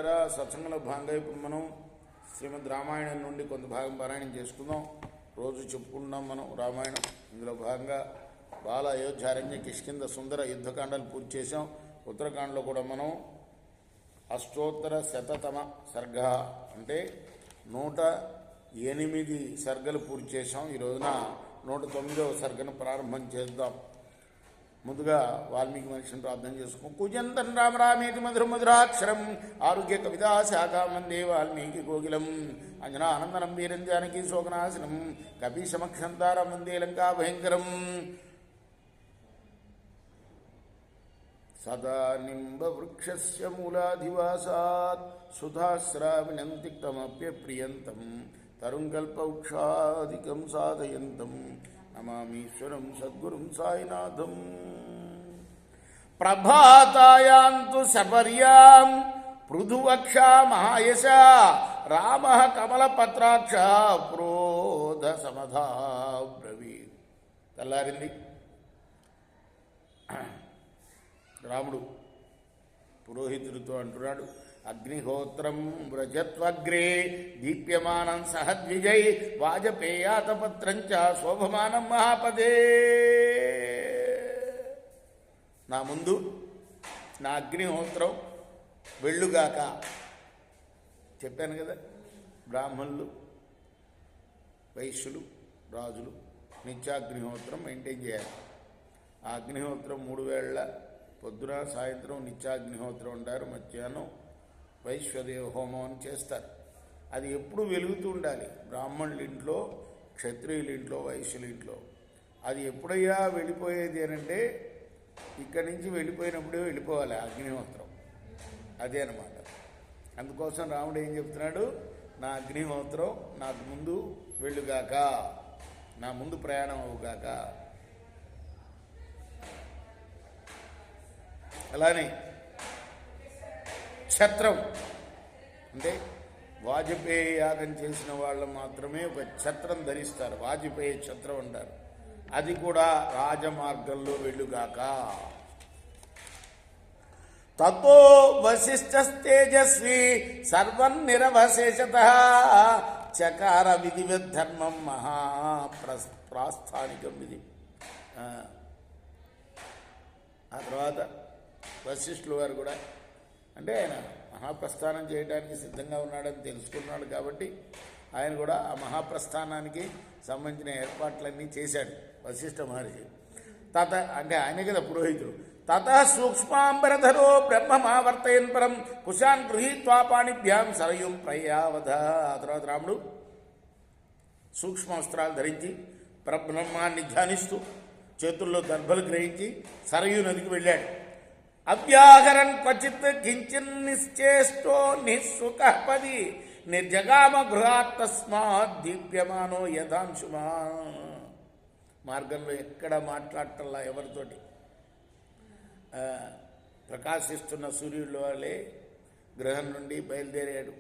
ఇలా సత్సంగంలో భాగంగా ఇప్పుడు మనం శ్రీమద్ రామాయణం నుండి కొంత భాగం పారాయణం చేసుకుందాం. రోజు చెప్పుకుంటున్నాం మనం రామాయణం. ఇందులో భాగంగా బాల అయోధ్యారణ్య కిష్కింద సుందర యుద్ధకాండాలు పూర్తి చేసాం. ఉత్తరకాండలో కూడా మనం అష్టోత్తర శతతమ సర్గ అంటే 108 సర్గలు పూర్తి చేసాం. ఈ రోజున 109వ సర్గను ప్రారంభం చేద్దాం. ముందుగా వాల్మీకి మహర్షిని ప్రార్థన చేసుకుని కుజంతం రామ రామేతి మధుర మధురాక్షరం ఆరోగ్య కవితా శాఖా వందే వాల్మీకి కోకిలం అంజనానందనం వీరం జానకి శోకనాశనం కపి సమక్షంతారం వందే లంకా భయంకరం సదా నింబ వృక్షస్య మూలాధివాసాత్ సుధాశ్రావిణం తిక్తమప్యప్రియంతం తరుంకల్పవృక్షాధికం సాధయంతం నమామీశ్వరం సద్గురుం సాయినాథం. ప్రభాతాయాంతు సపర్యాం పృథువక్షా మహాయశ రామ కమలపత్రాక్ష ప్రోధ సమధా బ్రవీత్. తెల్లారింది. రాముడు పురోహితుడితో అంటున్నాడు, అగ్నిహోత్రం వ్రజత్వగ్రే దీప్యమానం సహద్విజై వాజపేయాతపత్రం చ శోభమానం మహాపదే. నా ముందు నా అగ్నిహోత్రం వెళ్ళుగాక. చెప్పాను కదా, బ్రాహ్మణులు వైశ్యులు రాజులు నిత్యాగ్నిహోత్రం మెయింటైన్ చేయాలి. ఆ అగ్నిహోత్రం 3 వేళ పొద్దున సాయంత్రం నిత్యాగ్నిహోత్రం ఉంటారు. మధ్యాహ్నం వైశ్వదేవ హోమం అని చేస్తారు. అది ఎప్పుడు వెలుగుతూ ఉండాలి. బ్రాహ్మణుల ఇంట్లో, క్షత్రియుల ఇంట్లో, వైశ్యుల ఇంట్లో. అది ఎప్పుడయ్యా వెళ్ళిపోయేది అనంటే ఇక్కడి నుంచి వెళ్ళిపోయినప్పుడే వెళ్ళిపోవాలి అగ్నిహోత్రం. అదే అన్నమాట. అందుకోసం రాముడు ఏం చెప్తున్నాడు, నా అగ్నిహోత్రం నాకు ముందు వెళ్ళుగాక, నా ముందు ప్రయాణం అవుగాక. అలానే ఛత్రం అంటే వాజపేయి యాగం చేసిన వాళ్ళు మాత్రమే ఒక ఛత్రం ధరిస్తారు. వాజపేయి ఛత్రం అంటారు. అది కూడా రాజమార్గంలో వెళ్ళుగాక. తతో వశిష్ఠస్తేజస్వి సర్వం నిరవశేషతః చకార విధివద్ధర్మం మహాప్రాస్థానికం విధి. ఆ తర్వాత వశిష్ఠుల వారు కూడా అంటే ఆయన మహాప్రస్థానం చేయడానికి సిద్ధంగా ఉన్నాడని తెలుసుకున్నాడు కాబట్టి ఆయన కూడా ఆ మహాప్రస్థానానికి సంబంధించిన ఏర్పాట్లన్నీ చేశాడు వశిష్ఠ మహర్షి. అంటే ఆయనే కదా పురోహితుడు. తత సూక్ష్మాంబరధరో బ్రహ్మమావర్తయన్ పరం కుశాన్ గృహీత్వా పాణిభ్యాం సరయుం ప్రయావధ. ఆ తర్వాత రాముడు సూక్ష్మాస్త్రాలు ధరించి పరబ్రహ్మాన్ని ధ్యానిస్తూ చేతుల్లో దర్భలు గ్రహించి సరయూ నదికి వెళ్ళాడు. అవ్యాహరన్ క్వచిత్ కించిన్ నిశ్చేష్టో నిస్సుఖపది నిర్జగామ గృహాత్ తస్మాత్ దీప్యమానో యథాంశుమా. మార్గంలో ఎక్కడ మాట్లాడటంలా ఎవరితోటి. ప్రకాశిస్తున్న సూర్యుడు వాళ్ళే గృహం నుండి బయలుదేరాడు.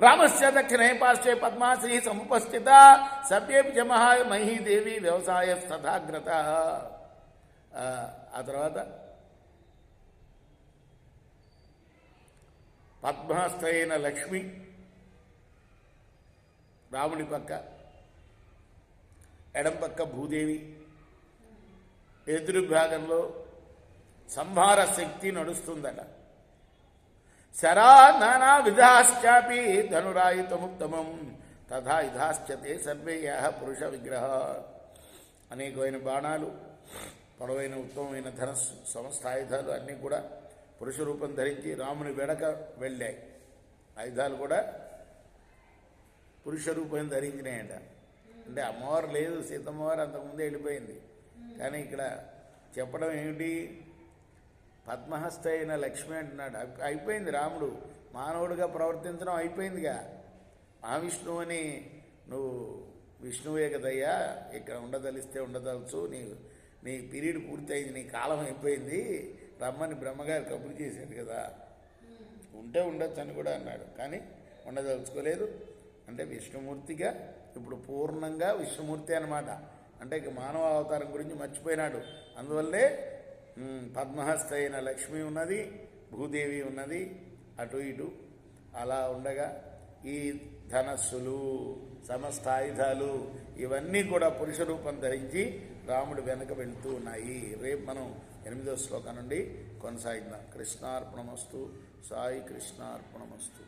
రామస్య దక్షిణే పార్శ్వే పద్మాశ్రీ సముపస్థిత సభ్యేపి చ మహీదేవి వ్యవసాయస్తథాగ్రత. ఆ తర్వాత పద్మాస్థైన లక్ష్మి రాముడి పక్క, ఎడం పక్క భూదేవి, ఎదురు భాగంలో సంహార శక్తి నడుస్తుందట. శరా నానా విధాశ్చాపి ధనురాయుతముత్తమం తథా ఇధాశ్చతే సర్వే యః పురుష విగ్రహ. అనేకమైన బాణాలు, పొడవైన ఉత్తమమైన ధనస్సు, సమస్త ఆయుధాలు అన్నీ కూడా పురుష రూపం ధరించి రాముని వెనక వెళ్ళాయి. ఆయుధాలు కూడా పురుష రూపం ధరించినాయంట. అంటే అమ్మవారు లేదు, సీతమ్మవారు అంతకుముందే వెళ్ళిపోయింది. కానీ ఇక్కడ చెప్పడం ఏమిటి, పద్మహస్త అయిన లక్ష్మి అంటున్నాడు. అయిపోయింది, రాముడు మానవుడిగా ప్రవర్తించడం అయిపోయిందిగా. మహావిష్ణువు అని నువ్వు విష్ణువే కదయ్యా, ఇక్కడ ఉండదలిస్తే ఉండదలుచు, నీ పీరియడ్ పూర్తయింది, నీ కాలం అయిపోయింది, రమ్మని బ్రహ్మగారు కబురు చేశాడు కదా, ఉంటే ఉండొచ్చు అని కూడా అన్నాడు. కానీ ఉండదలుచుకోలేదు. అంటే విష్ణుమూర్తిగా ఇప్పుడు పూర్ణంగా విష్ణుమూర్తి అన్నమాట. అంటే ఇక మానవ అవతారం గురించి మర్చిపోయినాడు. అందువల్లే పద్మహస్త అయిన లక్ష్మి ఉన్నది, భూదేవి ఉన్నది, అటు ఇటు అలా ఉండగా ఈ ధనస్సులు, సమస్త ఆయుధాలు ఇవన్నీ కూడా పురుష రూపం ధరించి రాముడు వెనక వెళుతూ ఉన్నాయి. రేపు మనం 8వ శ్లోకం నుండి కొనసాగిద్దాం. కృష్ణార్పణమస్తు. సాయి కృష్ణార్పణమస్తు.